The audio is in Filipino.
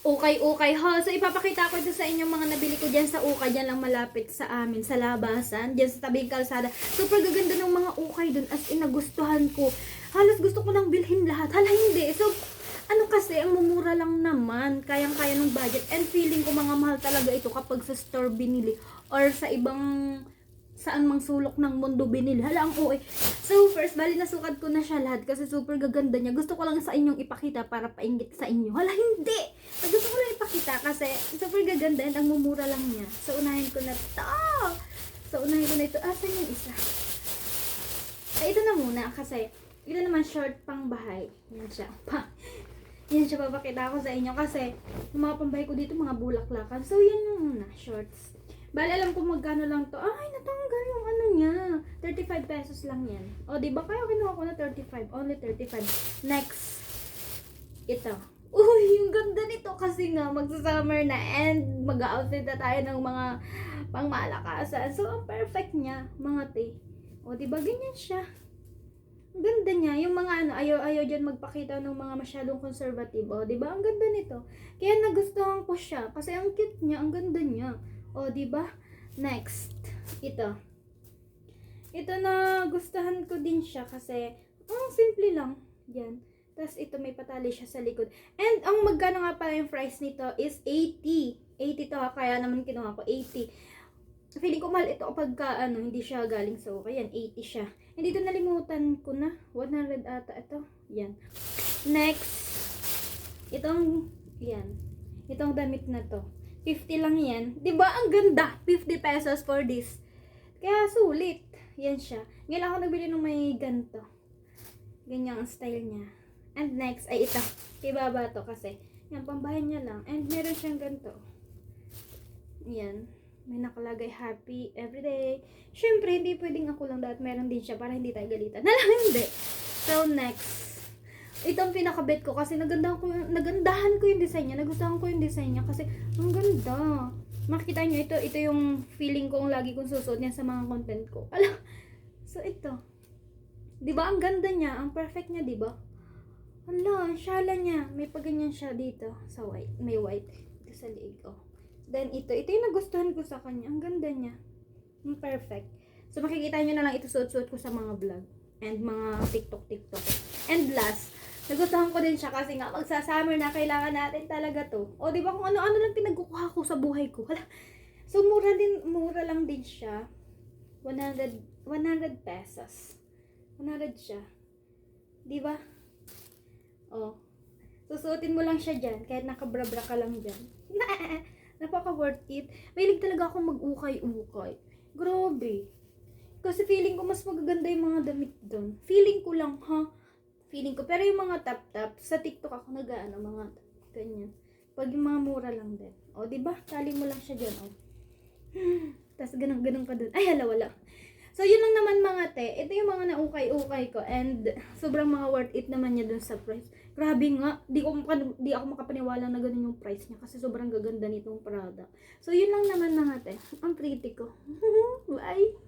Ukay-ukay ho. So, ipapakita ko ito sa inyo mga nabili ko dyan sa ukay. Dyan lang malapit sa amin, sa labasan. Dyan sa tabing kalsada. Super gaganda ng mga ukay dun. As in, nagustuhan ko. Halos gusto ko lang bilhin lahat. Hala, hindi. So, ano kasi, ang mumura lang naman. Kayang-kaya ng budget. And feeling ko mga mahal talaga ito kapag sa store binili. Or sa ibang saan mang sulok ng mundo binili. Hala, ang OA. So, first, bali nasukat ko na siya lahat kasi super gaganda niya. Gusto ko lang sa inyong ipakita para painggit sa inyo. Hala, hindi! Gusto ko lang ipakita kasi super gaganda and ang mumura lang niya. So, unahin ko na to. So, unahin ko na ito. Asan yung isa? Ay, ito na muna kasi ito naman short pang bahay. Yan siya. Yan siya papakita ko sa inyo kasi yung mga pambahay ko dito mga bulaklakan. So, yan yung muna. Shorts. Bali, alam ko magkano lang to. Ay, natanggal yung ano niya. 35 pesos lang yan. O, diba? Kaya kinuha ko na 35. Only 35. Next. Ito. Uy, yung ganda nito kasi nga magsa-summer na and mag-outfit na tayo ng mga pangmalakasan. So, ang perfect niya, mga te. O, diba? Ganyan siya. Ang ganda niya. Yung mga ano, ayaw dyan magpakita ng mga masyadong conservative. O, diba? Ang ganda nito. Kaya nagustuhan ko siya. Kasi ang cute niya, ang ganda niya. O, diba? Next. Ito. Ito na gustuhan ko din siya kasi, simple lang. Yan. Tapos ito may patali siya sa likod. And ang magkano nga pala yung price nito is 80. 80 to ha, kaya naman kinuha ko 80. Feeling ko mahal ito pagka hindi siya galing sa ukay. Yan, 80 siya. Hindi ito nalimutan ko na. 100 ata ito. Yan. Next. Itong, yan. Itong damit na to. 50 lang yan. Diba? Ang ganda. 50 pesos for this. Kaya sulit. Yan siya. Ngayon ako nabili ng may ganito. Ganyan ang style niya. And next ay ito. Ibaba to kasi. Yan, pambahay niya lang. And meron siyang ganito. Yan. May nakalagay happy everyday. Syempre, hindi pwedeng ako lang dahil meron din siya para hindi tayo galitan. Hindi. So, next. Itong pinakabet ko kasi nagandahan ko yung design niya. Nagustuhan ko yung design niya kasi ang ganda. Makikita nyo, ito yung feeling ko lagi kong susuot niya sa mga content ko. Ala. So, ito. Diba? Ang ganda niya. Ang perfect niya, diba? Ala, ang syala niya. May paganyan siya dito sa white. May white. Ito sa liig. Oh. Then, ito yung nagustuhan ko sa kanya. Ang ganda niya. Ang perfect. So, makikita nyo na lang ito suot-suot ko sa mga vlog. And mga TikTok. And last, nagustuhan ko din siya kasi nga magsa-summer na kailangan natin talaga to. O di ba kung ano-ano lang pinagkukuha ko sa buhay ko. So mura lang din siya. 100 pesos. 100 siya. Di ba? Oh. Susuotin mo lang siya diyan kahit nakabra-bra ka lang diyan. Napaka worth it. Mahilig talaga ako mag-ukay-ukay. Grabe. Kasi feeling ko mas magaganda yung mga damit doon. Feeling ko lang, ha? Feeling ko. Pero yung mga tap-tap, sa TikTok ako mga ganyan. Pag yung mga mura lang din. O, diba? Tali mo lang siya dyan, o. Tapos ganun ka dun. Ay, hala, wala. So, yun lang naman mga te. Ito yung mga naukay-ukay ko. And, sobrang mga worth it naman niya dun sa price. Grabe nga. Di ako makapaniwala na ganun yung price niya. Kasi sobrang gaganda nitong Prada. So, yun lang naman mga te. Ang pretty ko. Bye!